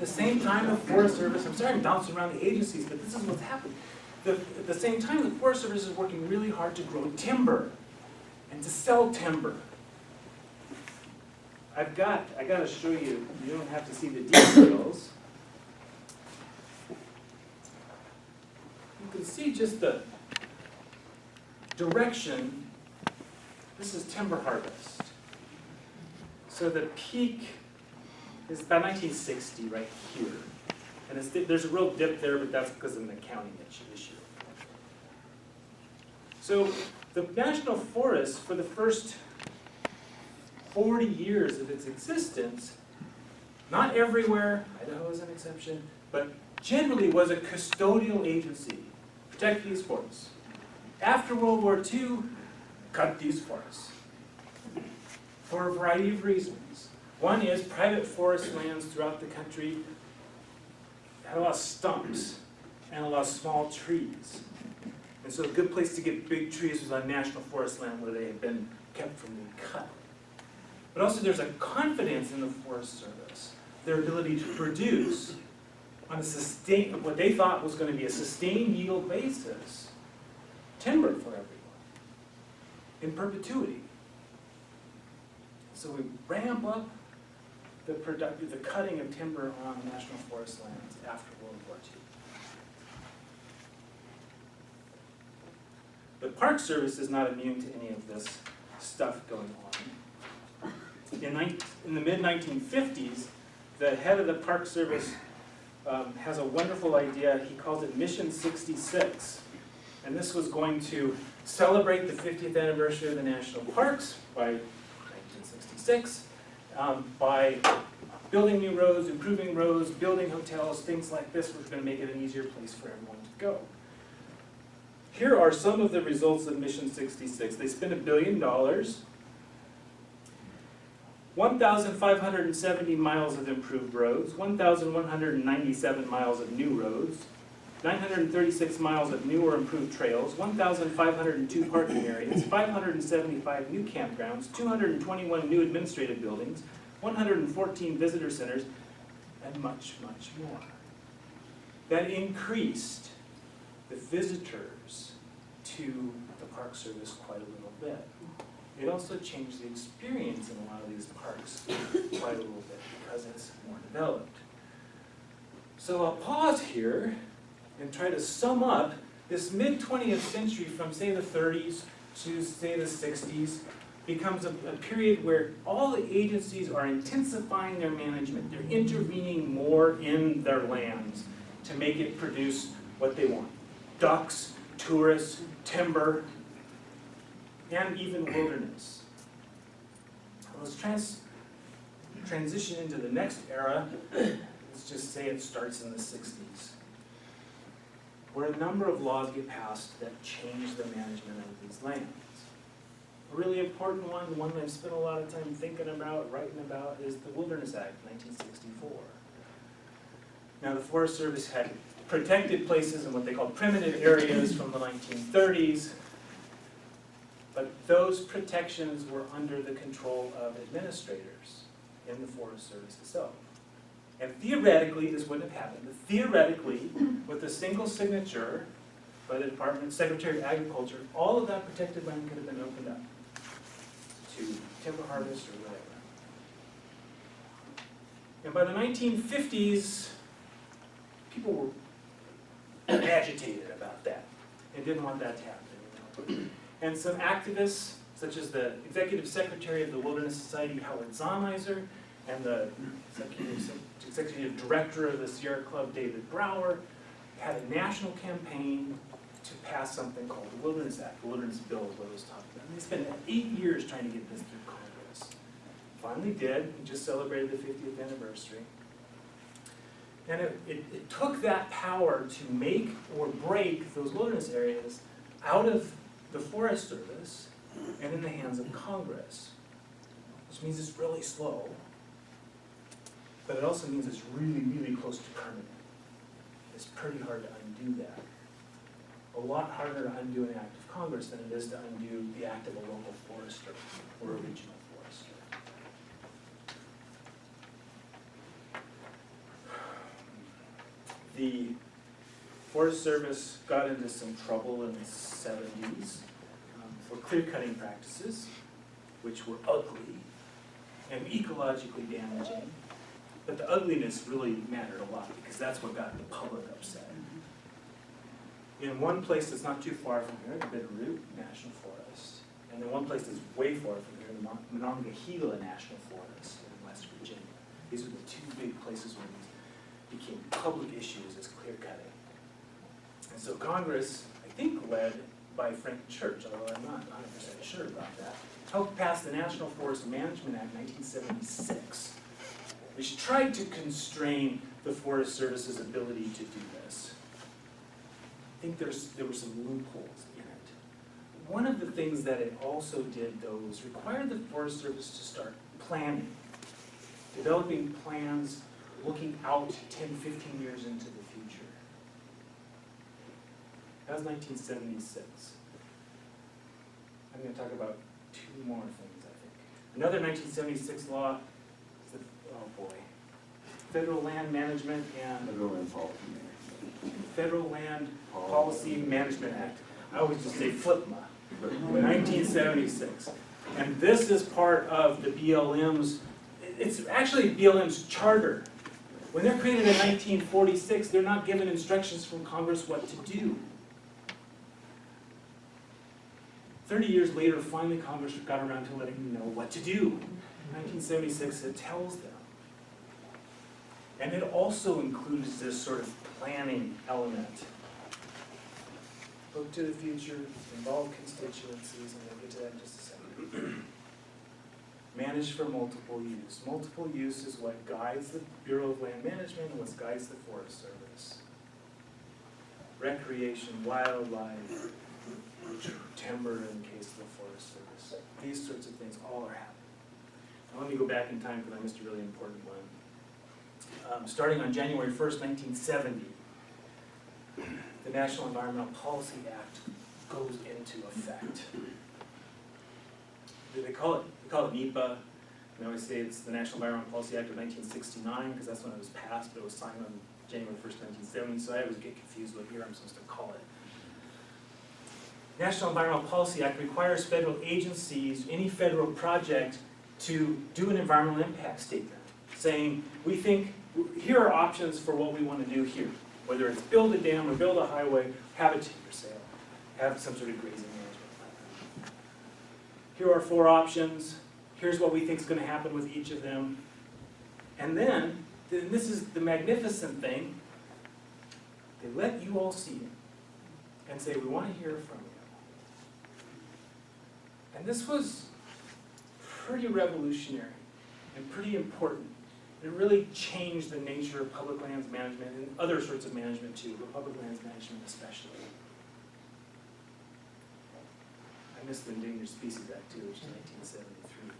At the same time, the Forest Service, I'm sorry I'm bouncing around the agencies, but this is what's happened. At the same time, the Forest Service is working really hard to grow timber and to sell timber. I got to show you, you don't have to see the details. You can see just the direction. This is timber harvest. So the peak is about 1960 right here. And there's a real dip there, but that's because of an accounting issue. So the National Forest, for the first 40 years of its existence, not everywhere, Idaho is an exception, but generally was a custodial agency. Protect these forests. After World War II, cut these forests. For a variety of reasons. One is private forest lands throughout the country had a lot of stumps and a lot of small trees. And so a good place to get big trees was on national forest land where they had been kept from being cut. But also there's a confidence in the Forest Service, their ability to produce on a what they thought was going to be a sustained yield basis, timber for everyone, in perpetuity. So we ramp up the cutting of timber on national forest lands after World War II. The Park Service is not immune to any of this stuff going on. In the mid-1950s, the head of the Park Service has a wonderful idea. He calls it Mission 66. And this was going to celebrate the 50th anniversary of the national parks by 1966 by building new roads, improving roads, building hotels, things like this, which are going to make it an easier place for everyone to go. Here are some of the results of Mission 66. They spent $1 billion, 1,570 miles of improved roads, 1,197 miles of new roads, 936 miles of new or improved trails, 1,502 parking areas, 575 new campgrounds, 221 new administrative buildings, 114 visitor centers, and much, much more. That increased the visitors to the Park Service quite a little bit. It also changed the experience in a lot of these parks quite a little bit because it's more developed. So I'll pause here and try to sum up this mid-20th century from, say, the 30s to, say, the 60s becomes a period where all the agencies are intensifying their management. They're intervening more in their lands to make it produce what they want. Ducks, tourists, timber, and even wilderness. Let's transition into the next era. Let's just say it starts in the 60s, where a number of laws get passed that change the management of these lands. A really important one, the one that I've spent a lot of time thinking about, writing about, is the Wilderness Act, 1964. Now, the Forest Service had protected places in what they called primitive areas from the 1930s, but those protections were under the control of administrators in the Forest Service itself. And theoretically, this wouldn't have happened, but theoretically, with a single signature by the Secretary of Agriculture, all of that protected land could have been opened up to timber harvest or whatever. And by the 1950s, people were agitated about that and didn't want that to happen. And some activists, such as the Executive Secretary of the Wilderness Society, Howard Zahniser, and the Executive Director of the Sierra Club, David Brower, had a national campaign to pass something called the Wilderness Act. The Wilderness Bill is what it was talking about. And they spent 8 years trying to get this through Congress. Finally did. We just celebrated the 50th anniversary. And it took that power to make or break those wilderness areas out of the Forest Service and in the hands of Congress, which means it's really slow, but it also means it's really, really close to permanent. It's pretty hard to undo that. A lot harder to undo an act of Congress than it is to undo the act of a local forester or a regional forester. The Forest Service got into some trouble in the 70s for clear-cutting practices, which were ugly and ecologically damaging. But the ugliness really mattered a lot because that's what got the public upset. In one place that's not too far from here, the Bitterroot National Forest, and in one place that's way far from here, the Monongahela National Forest in West Virginia. These are the two big places where these became public issues as clear-cutting. And so Congress, I think led by Frank Church, although I'm not 100% sure about that, helped pass the National Forest Management Act 1976, which tried to constrain the Forest Service's ability to do this. I think there were some loopholes in it. One of the things that it also did, though, was require the Forest Service to start planning, developing plans looking out 10, 15 years into the future. That was 1976. I'm going to talk about two more things, I think. Another 1976 law is the, oh boy, Federal Land Management and Federal Land Policy Management Act. I always just say FLPMA, 1976. And this is part of the BLM's, it's actually BLM's charter. When they're created in 1946, they're not given instructions from Congress what to do. 30 years later, finally Congress got around to letting them know what to do. In 1976, it tells them. And it also includes this sort of planning element. Look to the future, involve constituencies, and we'll get to that in just a second. Manage for multiple use. Multiple use is what guides the Bureau of Land Management and what guides the Forest Service. Recreation, wildlife, timber in the case of the Forest Service. These sorts of things all are happening. Now let me go back in time because I missed a really important one. Starting on January 1st, 1970, the National Environmental Policy Act goes into effect. They call it NEPA. I always say it's the National Environmental Policy Act of 1969 because that's when it was passed, but it was signed on January 1st, 1970, so I always get confused what year I'm supposed to call it. National Environmental Policy Act requires federal agencies, any federal project, to do an environmental impact statement, saying, we think, here are options for what we want to do here, whether it's build a dam or build a highway, have a timber sale, have some sort of grazing management plan. Here are 4 options, here's what we think is going to happen with each of them, and then, this is the magnificent thing, they let you all see it, and say, we want to hear from you. And this was pretty revolutionary and pretty important. It really changed the nature of public lands management and other sorts of management too, but public lands management especially. I missed the Endangered Species Act too, which is 1973.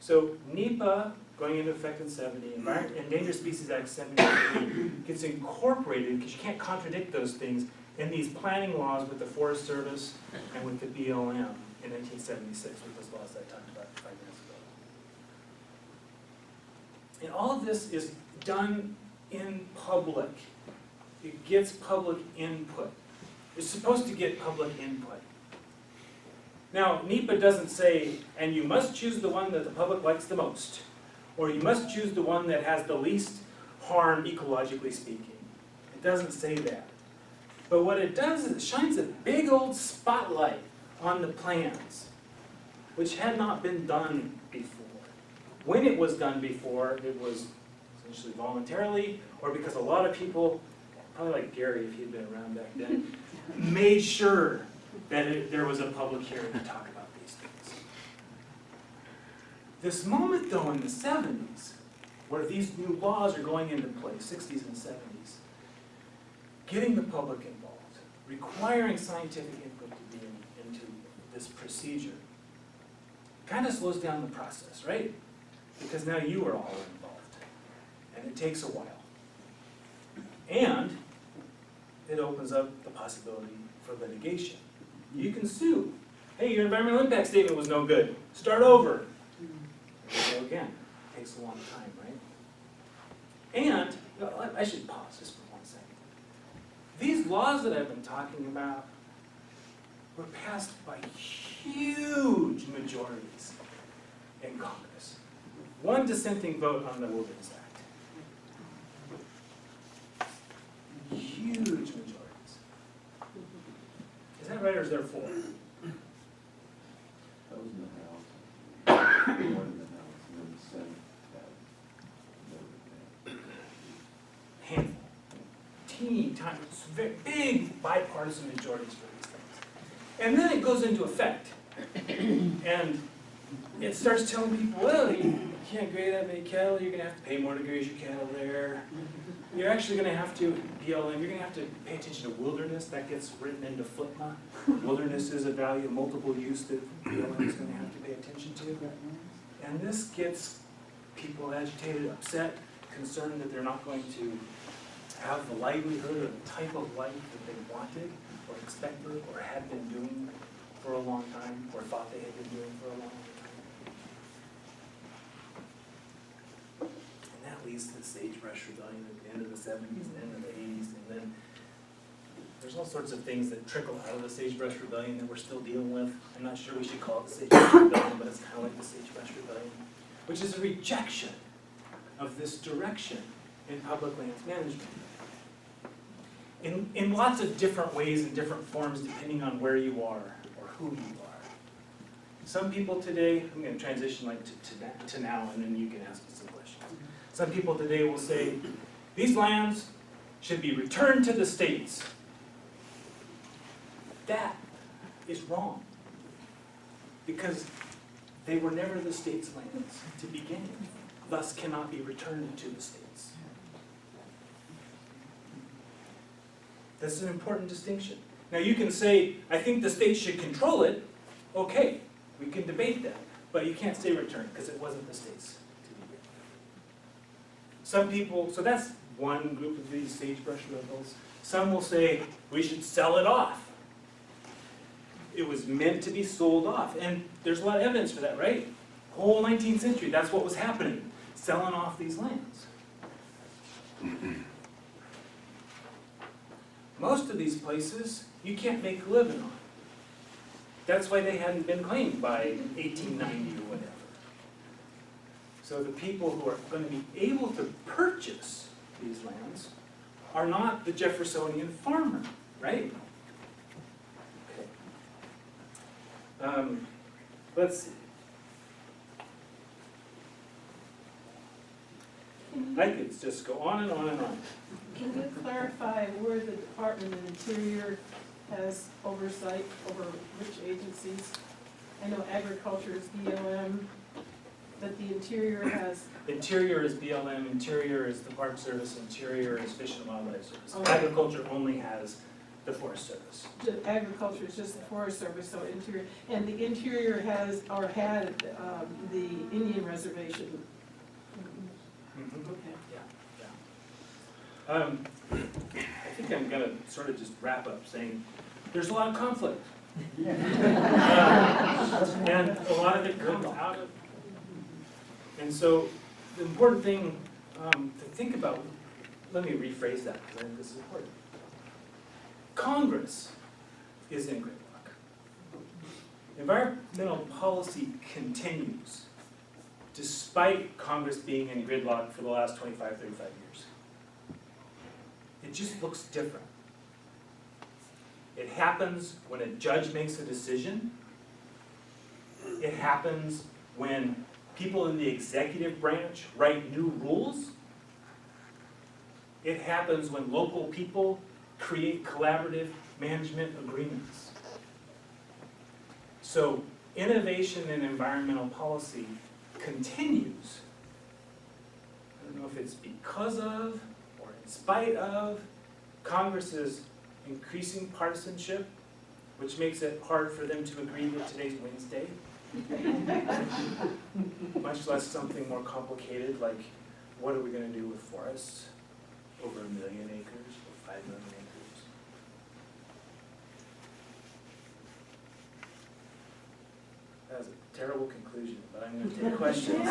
So NEPA, going into effect in 70, Endangered Species Act 73 gets incorporated, because you can't contradict those things, in these planning laws with the Forest Service and with the BLM in 1976, with those laws that I talked about 5 minutes ago. And all of this is done in public. It gets public input. It's supposed to get public input. Now, NEPA doesn't say, and you must choose the one that the public likes the most, or you must choose the one that has the least harm ecologically speaking. It doesn't say that. But what it does is it shines a big old spotlight on the plans, which had not been done before. When it was done before, it was essentially voluntarily, or because a lot of people, probably like Gary if he'd been around back then, made sure that there was a public hearing to talk about these things. This moment, though, in the 70s, where these new laws are going into place, 60s and 70s, getting the public involved, requiring scientific input to be into this procedure, kind of slows down the process, right? Because now you are all involved, and it takes a while. And it opens up the possibility for litigation. You can sue. Hey, your environmental impact statement was no good. Start over. Here we go again. It takes a long time, right? And I should pause just for 1 second. These laws that I've been talking about were passed by huge majorities in Congress. One dissenting vote on the Wilderness Act. Huge majorities. Is that right, or is there 4? That was in the House. One in the House, and then the Senate had voted that. Handful. Teeny tiny, very big bipartisan majorities for these things. And then it goes into effect. And it starts telling people, well, you can't graze that many cattle, you're going to have to pay more to graze your cattle there. You're actually going to have to, BLM, you're going to have to pay attention to wilderness. That gets written into FLTMA. Wilderness is a value of multiple use that BLM is going to have to pay attention to. And this gets people agitated, upset, concerned that they're not going to have the livelihood or the type of life that they wanted or expected or had been doing for a long time or thought they had been doing for a long time. And that leads to the Sagebrush Rebellion at the end of the 70s and the end of the 80s. And then there's all sorts of things that trickle out of the Sagebrush Rebellion that we're still dealing with. I'm not sure we should call it the Sagebrush Rebellion, but it's kind of like the Sagebrush Rebellion, which is a rejection of this direction in public lands management. In lots of different ways and different forms depending on where you are or who you are. Some people today, I'm going to transition like to now and then you can ask me some questions. Some people today will say, these lands should be returned to the states. That is wrong. Because they were never the state's lands to begin with, thus cannot be returned to the states. That's an important distinction. Now you can say, I think the state should control it. Okay, we can debate that. But you can't say return because it wasn't the state's to begin with. Some people, so that's one group of these sagebrush rebels. Some will say, we should sell it off. It was meant to be sold off. And there's a lot of evidence for that, right? Whole 19th century, that's what was happening. Selling off these lands. Most of these places, you can't make a living on. That's why they hadn't been claimed by 1890 or whatever. So the people who are going to be able to purchase these lands are not the Jeffersonian farmer, right? Okay. Let's see. I could just go on and on and on. Can you clarify where the Department of Interior has oversight over which agencies? I know agriculture is BLM, but the Interior has... Interior is BLM, Interior is the Park Service, Interior is Fish and Wildlife Service. Okay. Agriculture only has the Forest Service. Agriculture is just the Forest Service, so Interior, and the Interior has, or had, the Indian reservation. Mm-hmm. Okay. I think I'm going to sort of just wrap up saying there's a lot of conflict. And a lot of it comes out of. And so the important thing to think about, let me rephrase that because I think this is important. Congress is in gridlock. Environmental policy continues despite Congress being in gridlock for the last 25, 35 years. It just looks different. It happens when a judge makes a decision. It happens when people in the executive branch write new rules. It happens when local people create collaborative management agreements. So innovation in environmental policy continues. I don't know if it's because of or in spite of Congress's increasing partisanship, which makes it hard for them to agree that today's Wednesday. Much less something more complicated like what are we going to do with forests over 1 million acres or 5 million acres. That was a terrible conclusion, but I'm going to take questions.